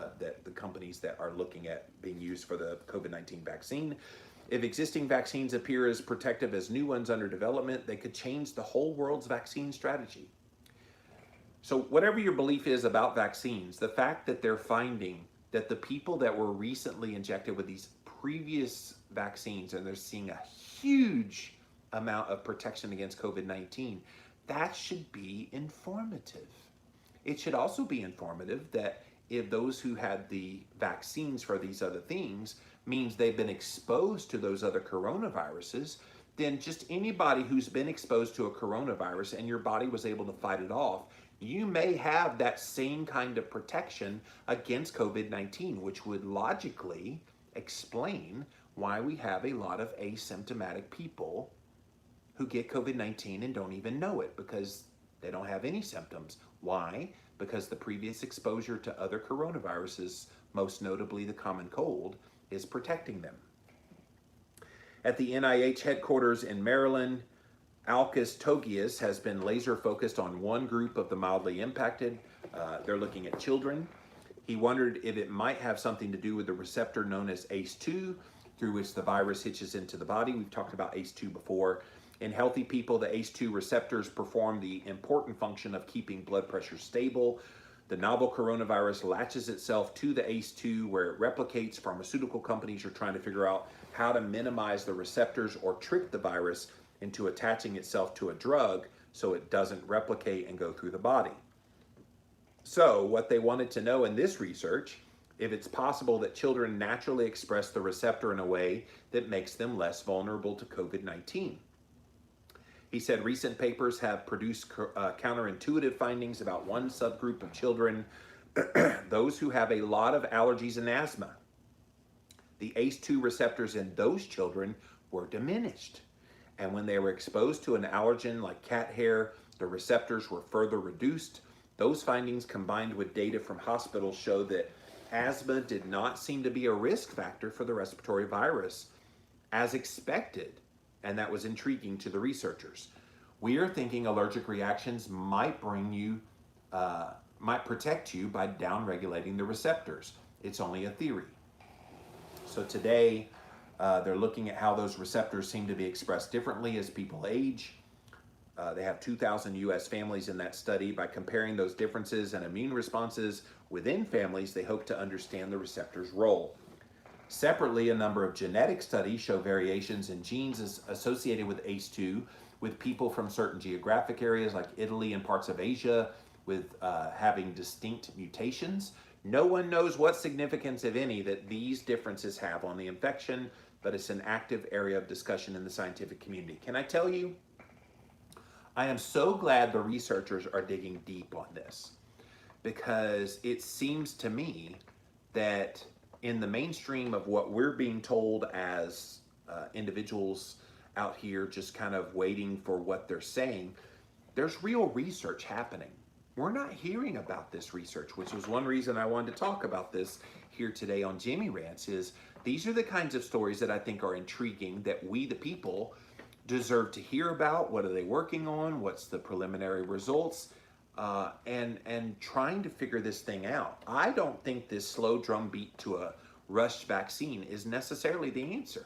the companies that are looking at being used for the COVID-19 vaccine. If existing vaccines appear as protective as new ones under development, they could change the whole world's vaccine strategy. So whatever your belief is about vaccines, the fact that they're finding that the people that were recently injected with these previous vaccines, and they're seeing a huge amount of protection against COVID-19, that should be informative. It should also be informative that if those who had the vaccines for these other things means they've been exposed to those other coronaviruses, then just anybody who's been exposed to a coronavirus and your body was able to fight it off, you may have that same kind of protection against COVID-19, which would logically explain why we have a lot of asymptomatic people who get COVID-19 and don't even know it because they don't have any symptoms. Why? Because the previous exposure to other coronaviruses, most notably the common cold, is protecting them. At the NIH headquarters in Maryland, Alkis Togias has been laser focused on one group of the mildly impacted. They're looking at children. He wondered if it might have something to do with the receptor known as ACE2, through which the virus hitches into the body. We've talked about ACE2 before. In healthy people, the ACE2 receptors perform the important function of keeping blood pressure stable. The novel coronavirus latches itself to the ACE2 where it replicates. Pharmaceutical companies are trying to figure out how to minimize the receptors or trick the virus into attaching itself to a drug so it doesn't replicate and go through the body. So what they wanted to know in this research, if it's possible that children naturally express the receptor in a way that makes them less vulnerable to COVID-19. He said recent papers have produced counterintuitive findings about one subgroup of children, those who have a lot of allergies and asthma. The ACE2 receptors in those children were diminished. And when they were exposed to an allergen like cat hair, the receptors were further reduced. Those findings, combined with data from hospitals, show that asthma did not seem to be a risk factor for the respiratory virus as expected. And that was intriguing to the researchers. We are thinking allergic reactions might protect you by downregulating the receptors. It's only a theory. So today, they're looking at how those receptors seem to be expressed differently as people age. They have 2,000 US families in that study. By comparing those differences in immune responses within families, they hope to understand the receptor's role. Separately, a number of genetic studies show variations in genes associated with ACE2 with people from certain geographic areas like Italy and parts of Asia with having distinct mutations. No one knows what significance, if any, that these differences have on the infection, but it's an active area of discussion in the scientific community. Can I tell you, I am so glad the researchers are digging deep on this, because it seems to me that in the mainstream of what we're being told as individuals out here just kind of waiting for what they're saying, there's real research happening. We're not hearing about this research, which was one reason I wanted to talk about this here today on Jimmy Rants. Is these are the kinds of stories that I think are intriguing, that we the people deserve to hear about. What are they working on? What's the preliminary results? And trying to figure this thing out. I don't think this slow drum beat to a rushed vaccine is necessarily the answer.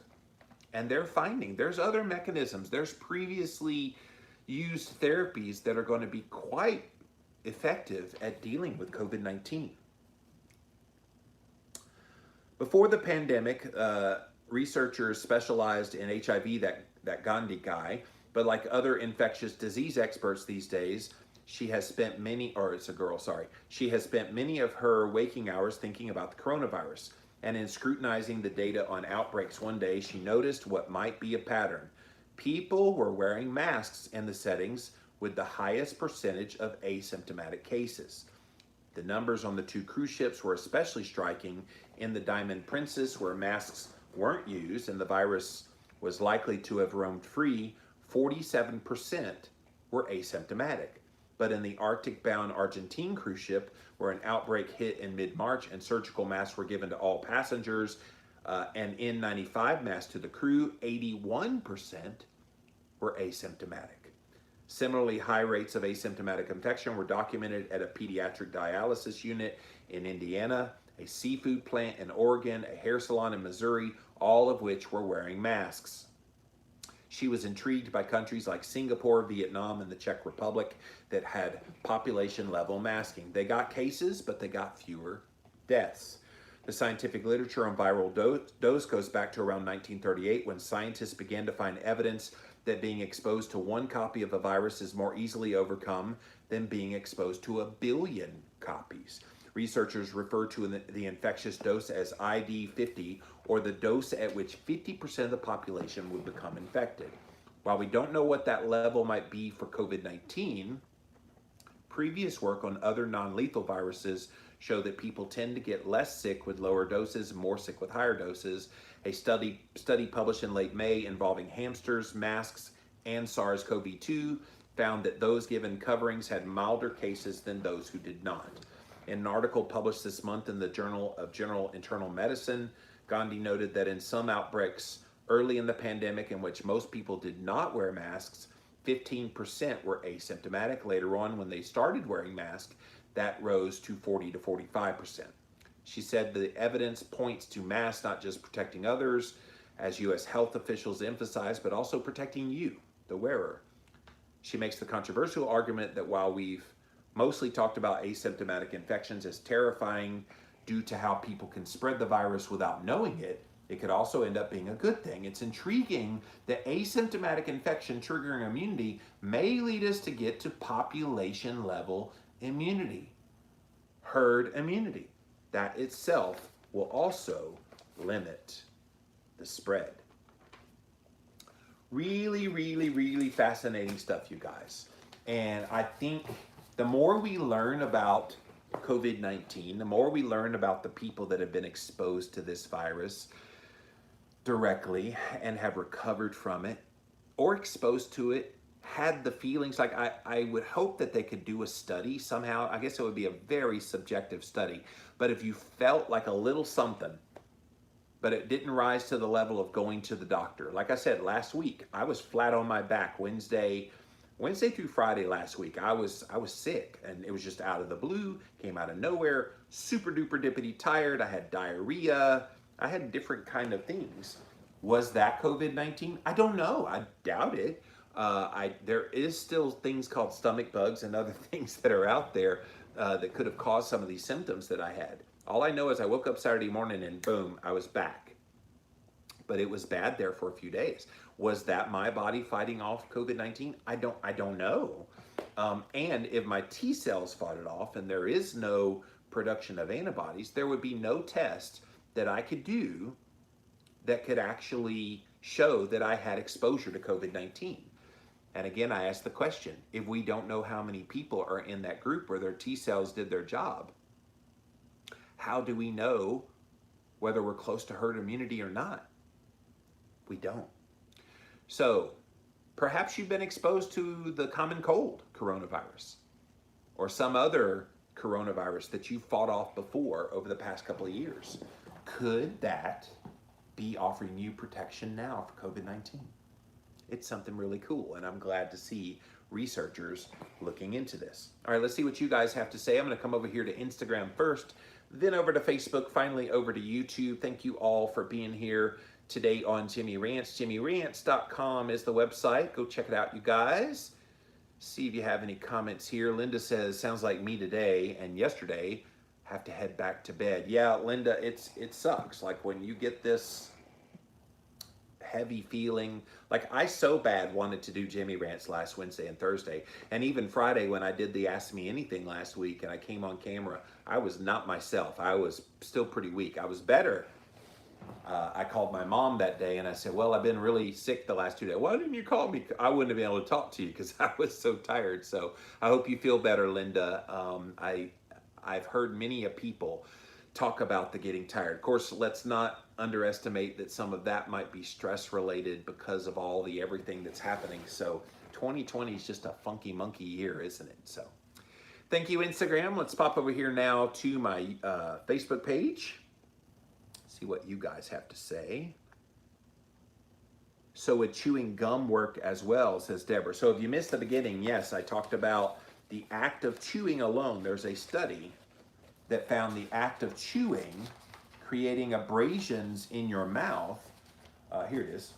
And they're finding there's other mechanisms. There's previously used therapies that are going to be quite effective at dealing with COVID-19. Before the pandemic, researchers specialized in HIV, that Gandhi guy, but like other infectious disease experts these days, she has spent many of her waking hours thinking about the coronavirus. And in scrutinizing the data on outbreaks one day, she noticed what might be a pattern. People were wearing masks in the settings with the highest percentage of asymptomatic cases. The numbers on the 2 cruise ships were especially striking. In the Diamond Princess, where masks weren't used and the virus was likely to have roamed free, 47% were asymptomatic. But in the Arctic-bound Argentine cruise ship, where an outbreak hit in mid-March and surgical masks were given to all passengers, and N95 masks to the crew, 81% were asymptomatic. Similarly, high rates of asymptomatic infection were documented at a pediatric dialysis unit in Indiana, a seafood plant in Oregon, a hair salon in Missouri, all of which were wearing masks. She was intrigued by countries like Singapore, Vietnam, and the Czech Republic that had population-level masking. They got cases, but they got fewer deaths. The scientific literature on viral dose goes back to around 1938, when scientists began to find evidence that being exposed to 1 copy of a virus is more easily overcome than being exposed to 1 billion copies. Researchers refer to the infectious dose as ID50, or the dose at which 50% of the population would become infected. While we don't know what that level might be for COVID-19, previous work on other non-lethal viruses show that people tend to get less sick with lower doses and more sick with higher doses. A study published in late May involving hamsters, masks, and SARS-CoV-2 found that those given coverings had milder cases than those who did not. In an article published this month in the Journal of General Internal Medicine, Gandhi noted that in some outbreaks early in the pandemic in which most people did not wear masks, 15% were asymptomatic. Later on, when they started wearing masks, that rose to 40 to 45%. She said the evidence points to masks not just protecting others, as U.S. health officials emphasize, but also protecting you, the wearer. She makes the controversial argument that while we've mostly talked about asymptomatic infections as terrifying due to how people can spread the virus without knowing it, it could also end up being a good thing. It's intriguing that asymptomatic infection triggering immunity may lead us to get to population level immunity, herd immunity. That itself will also limit the spread. Really, really, really fascinating stuff, you guys. And I think the more we learn about COVID-19, the more we learn about the people that have been exposed to this virus directly and have recovered from it, or exposed to it, had the feelings, like I would hope that they could do a study somehow. I guess it would be a very subjective study, but if you felt like a little something, but it didn't rise to the level of going to the doctor. Like I said, last week, I was flat on my back Wednesday through Friday last week. I was sick, and it was just out of the blue, came out of nowhere, super duper dippity tired. I had diarrhea. I had different kind of things. Was that COVID-19? I don't know. I doubt it. There is still things called stomach bugs and other things that are out there that could have caused some of these symptoms that I had. All I know is I woke up Saturday morning and boom, I was back. But it was bad there for a few days. Was that my body fighting off COVID-19? I don't know. And if my T cells fought it off and there is no production of antibodies, there would be no test that I could do that could actually show that I had exposure to COVID-19. And again, I ask the question, if we don't know how many people are in that group where their T cells did their job, how do we know whether we're close to herd immunity or not? We don't. So perhaps you've been exposed to the common cold coronavirus or some other coronavirus that you fought off before over the past couple of years. Could that be offering you protection now for COVID-19? It's something really cool, and I'm glad to see researchers looking into this. All right, let's see what you guys have to say. I'm going to come over here to Instagram first, then over to Facebook, finally over to YouTube. Thank you all for being here today on Jimmy Rants. JimmyRants.com is the website. Go check it out, you guys. See if you have any comments here. Linda says, sounds like me today and yesterday. Have to head back to bed. Yeah, Linda, it sucks. Like when you get this heavy feeling, like I so bad wanted to do Jimmy Rants last Wednesday and Thursday, and even Friday when I did the Ask Me Anything last week and I came on camera, I was not myself. I was still pretty weak. I was better. I called my mom that day and I said, well, I've been really sick the last 2 days. Why didn't you call me? I wouldn't have been able to talk to you because I was so tired. So I hope you feel better, Linda. I've heard many people talk about the getting tired. Of course, let's not underestimate that some of that might be stress related because of all the everything that's happening. So 2020 is just a funky monkey year, isn't it? So thank you, Instagram. Let's pop over here now to my Facebook page. See what you guys have to say. So would chewing gum work as well, says Deborah. So if you missed the beginning, yes, I talked about the act of chewing alone. There's a study that found the act of chewing creating abrasions in your mouth. Here it is.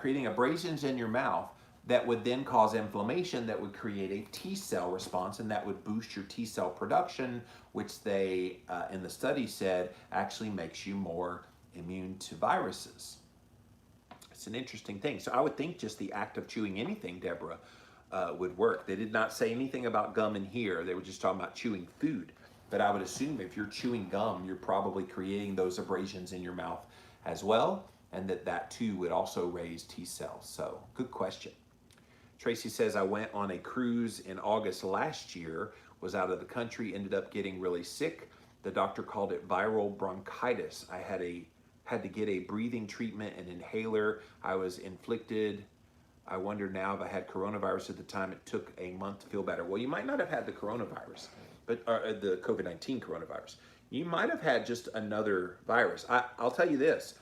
Creating abrasions in your mouth that would then cause inflammation that would create a T cell response, and that would boost your T cell production, which they, in the study said, actually makes you more immune to viruses. It's an interesting thing. So I would think just the act of chewing anything, Deborah, would work. They did not say anything about gum in here. They were just talking about chewing food. But I would assume if you're chewing gum, you're probably creating those abrasions in your mouth as well, and that too would also raise T cells. So good question. Tracy says, I went on a cruise in August last year, was out of the country, ended up getting really sick. The doctor called it viral bronchitis. I had to get a breathing treatment and inhaler. I was inflicted. I wonder now if I had coronavirus at the time. It took a month to feel better. Well, you might not have had the coronavirus, but the COVID-19 coronavirus. You might have had just another virus. I'll tell you this,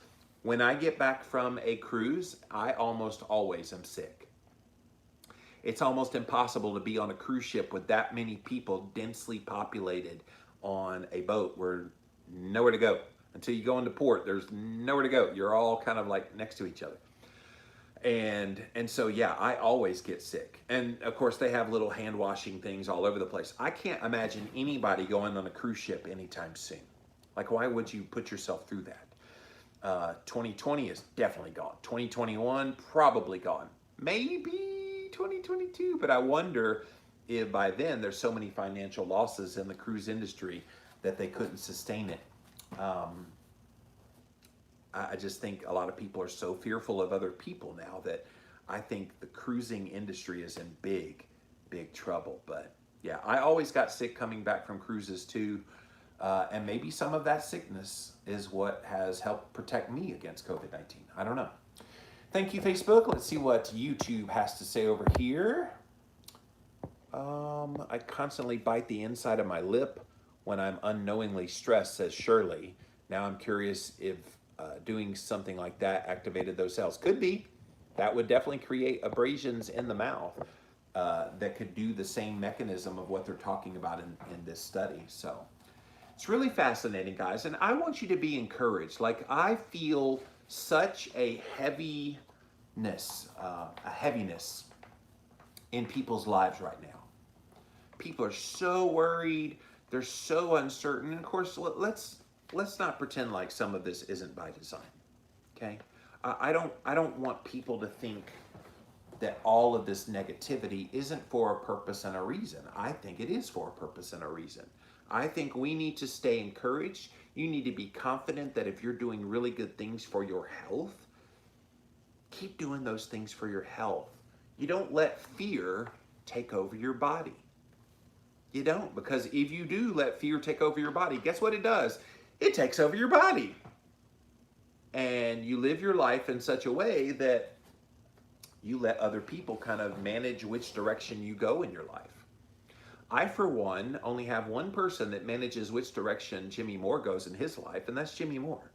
when I get back from a cruise, I almost always am sick. It's almost impossible to be on a cruise ship with that many people densely populated on a boat where nowhere to go. Until you go into port, there's nowhere to go. You're all kind of like next to each other. And so, yeah, I always get sick. And of course, they have little hand washing things all over the place. I can't imagine anybody going on a cruise ship anytime soon. Like, why would you put yourself through that? 2020 is definitely gone. 2021, probably gone. Maybe 2022, but I wonder if by then there's so many financial losses in the cruise industry that they couldn't sustain it. I just think a lot of people are so fearful of other people now that I think the cruising industry is in big, big trouble. But yeah, I always got sick coming back from cruises too. And maybe some of that sickness is what has helped protect me against COVID-19. I don't know. Thank you, Facebook. Let's see what YouTube has to say over here. I constantly bite the inside of my lip when I'm unknowingly stressed, says Shirley. Now I'm curious if doing something like that activated those cells. Could be. That would definitely create abrasions in the mouth that could do the same mechanism of what they're talking about in this study. So it's really fascinating, guys. And I want you to be encouraged. Like, I feel such a heaviness in people's lives right now. People are so worried, they're so uncertain. And of course, let's not pretend like some of this isn't by design. Okay? I don't want people to think that all of this negativity isn't for a purpose and a reason. I think it is for a purpose and a reason. I think we need to stay encouraged. You need to be confident that if you're doing really good things for your health, keep doing those things for your health. You don't let fear take over your body. You don't, because if you do let fear take over your body, guess what it does? It takes over your body. And you live your life in such a way that you let other people kind of manage which direction you go in your life. I, for one, only have one person that manages which direction Jimmy Moore goes in his life, and that's Jimmy Moore.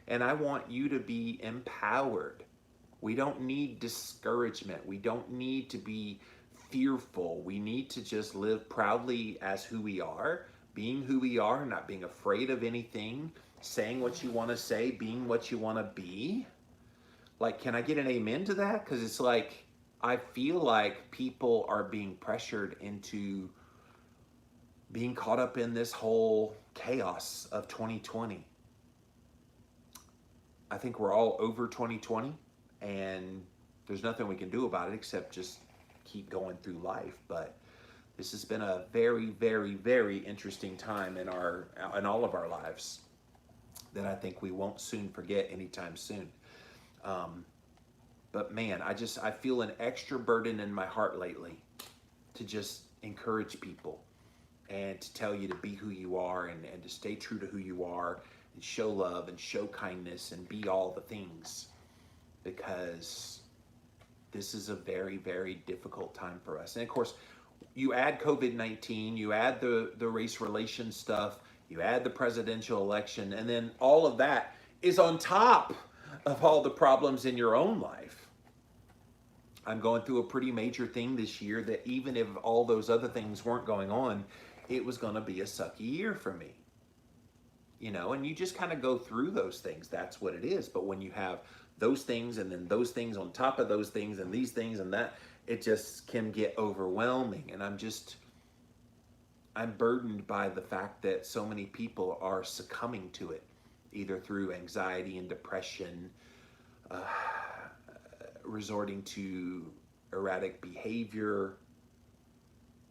And I want you to be empowered. We don't need discouragement. We don't need to be fearful. We need to just live proudly as who we are, being who we are, not being afraid of anything, saying what you want to say, being what you want to be. Like, can I get an amen to that? Because it's like, I feel like people are being pressured into being caught up in this whole chaos of 2020. I think we're all over 2020, and there's nothing we can do about it except just keep going through life. But this has been a very, very, very interesting time in all of our lives that I think we won't soon forget anytime soon. But man, I feel an extra burden in my heart lately to just encourage people and to tell you to be who you are and to stay true to who you are and show love and show kindness and be all the things, because this is a very, very difficult time for us. And of course, you add COVID-19, you add the race relations stuff, you add the presidential election, and then all of that is on top of all the problems in your own life. I'm going through a pretty major thing this year that even if all those other things weren't going on, it was going to be a sucky year for me. You know, and you just kind of go through those things. That's what it is. But when you have those things and then those things on top of those things and these things and that, it just can get overwhelming. And I'm burdened by the fact that so many people are succumbing to it, either through anxiety and depression, resorting to erratic behavior.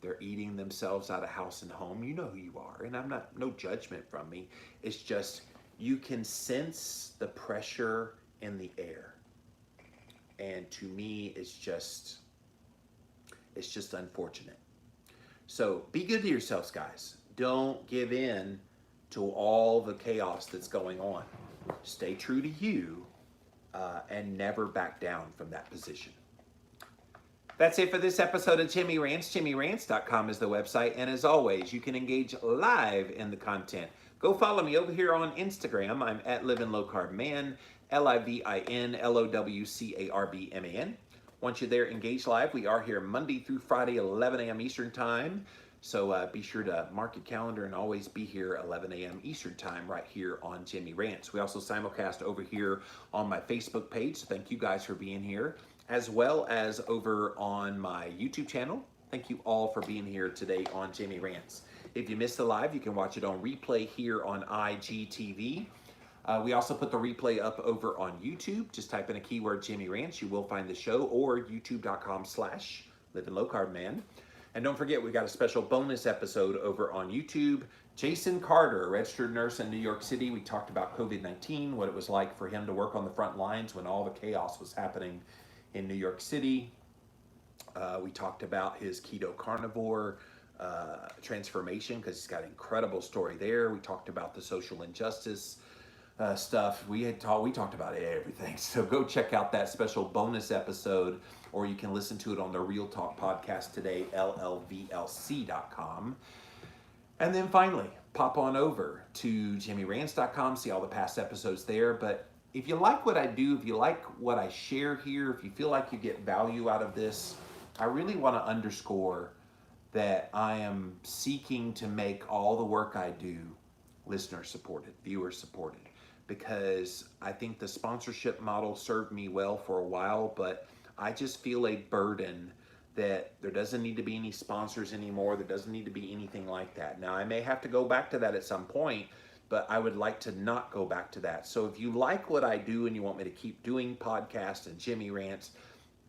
They're eating themselves out of house and home. You know who you are, and no judgment from me. It's just, you can sense the pressure in the air. And to me, it's just unfortunate. So be good to yourselves, guys. Don't give in to all the chaos that's going on. Stay true to you, and never back down from that position. That's it for this episode of Jimmy Rants. JimmyRants.com is the website. And as always, you can engage live in the content. Go follow me over here on Instagram. I'm at Living Low Carb Man, LIVINLOWCARBMAN. Once you're there, engage live. We are here Monday through Friday, 11 a.m. Eastern Time. So be sure to mark your calendar and always be here 11 a.m. Eastern Time right here on Jimmy Rants. We also simulcast over here on my Facebook page. So thank you guys for being here, as well as over on my YouTube channel. Thank you all for being here today on Jimmy Rants. If you missed the live, you can watch it on replay here on IGTV. We also put the replay up over on YouTube. Just type in a keyword Jimmy Rants. You will find the show, or youtube.com/LivingLowCarbMan. And don't forget, we got a special bonus episode over on YouTube. Jason Carter, a registered nurse in New York City. We talked about COVID-19, what it was like for him to work on the front lines when all the chaos was happening in New York City. We talked about his keto carnivore transformation, because he's got an incredible story there. We talked about the social injustice stuff. We talked about everything. So go check out that special bonus episode, or you can listen to it on the Real Talk podcast today, LLVLC.com. And then finally, pop on over to JimmyRants.com, see all the past episodes there. But if you like what I do, if you like what I share here, if you feel like you get value out of this, I really want to underscore that I am seeking to make all the work I do listener supported, viewer supported, because I think the sponsorship model served me well for a while, but I just feel a burden that there doesn't need to be any sponsors anymore. There doesn't need to be anything like that. Now, I may have to go back to that at some point, but I would like to not go back to that. So if you like what I do and you want me to keep doing podcasts and Jimmy Rants,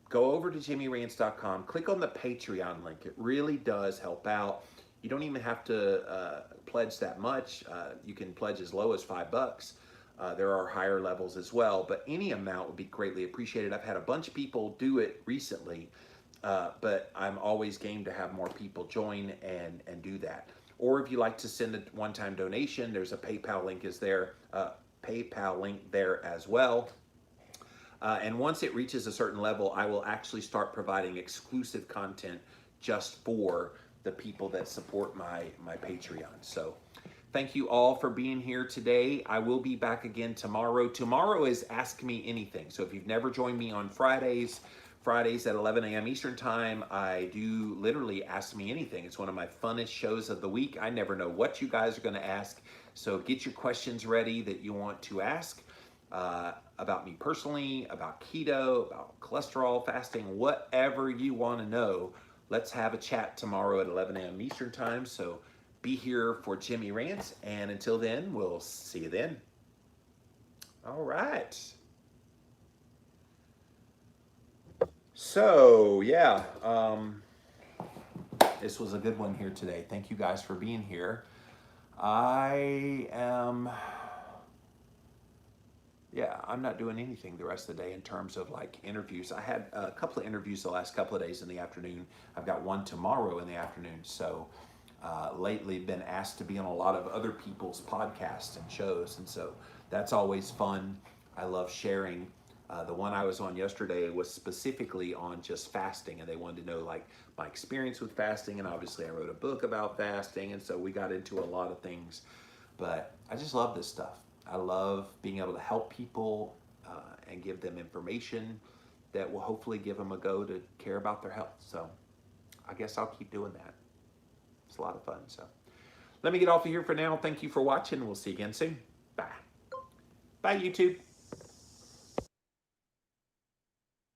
go over to jimmyrants.com, click on the Patreon link. It really does help out. You don't even have to pledge that much. You can pledge as low as $5. There are higher levels as well, but any amount would be greatly appreciated. I've had a bunch of people do it recently, but I'm always game to have more people join and do that. Or if you like to send a one-time donation, there's a PayPal link there as well. And once it reaches a certain level, I will actually start providing exclusive content just for the people that support my Patreon. So thank you all for being here today. I will be back again tomorrow. Tomorrow is Ask Me Anything. So if you've never joined me on Fridays at 11 a.m. Eastern Time, I do literally Ask Me Anything. It's one of my funnest shows of the week. I never know what you guys are going to ask. So get your questions ready that you want to ask about me personally, about keto, about cholesterol, fasting, whatever you want to know. Let's have a chat tomorrow at 11 a.m. Eastern Time. So be here for Jimmy Rants. And until then, we'll see you then. All right. So, yeah, this was a good one here today. Thank you guys for being here. I'm not doing anything the rest of the day in terms of like interviews. I had a couple of interviews the last couple of days in the afternoon. I've got one tomorrow in the afternoon. So lately been asked to be on a lot of other people's podcasts and shows. And so that's always fun. I love sharing. The one I was on yesterday was specifically on just fasting, and they wanted to know like my experience with fasting, and obviously I wrote a book about fasting, and so we got into a lot of things. But I just love this stuff. I love being able to help people and give them information that will hopefully give them a go to care about their health. So I guess I'll keep doing that. It's a lot of fun. So let me get off of here for now. Thank you for watching. We'll see you again soon. Bye. Bye, YouTube.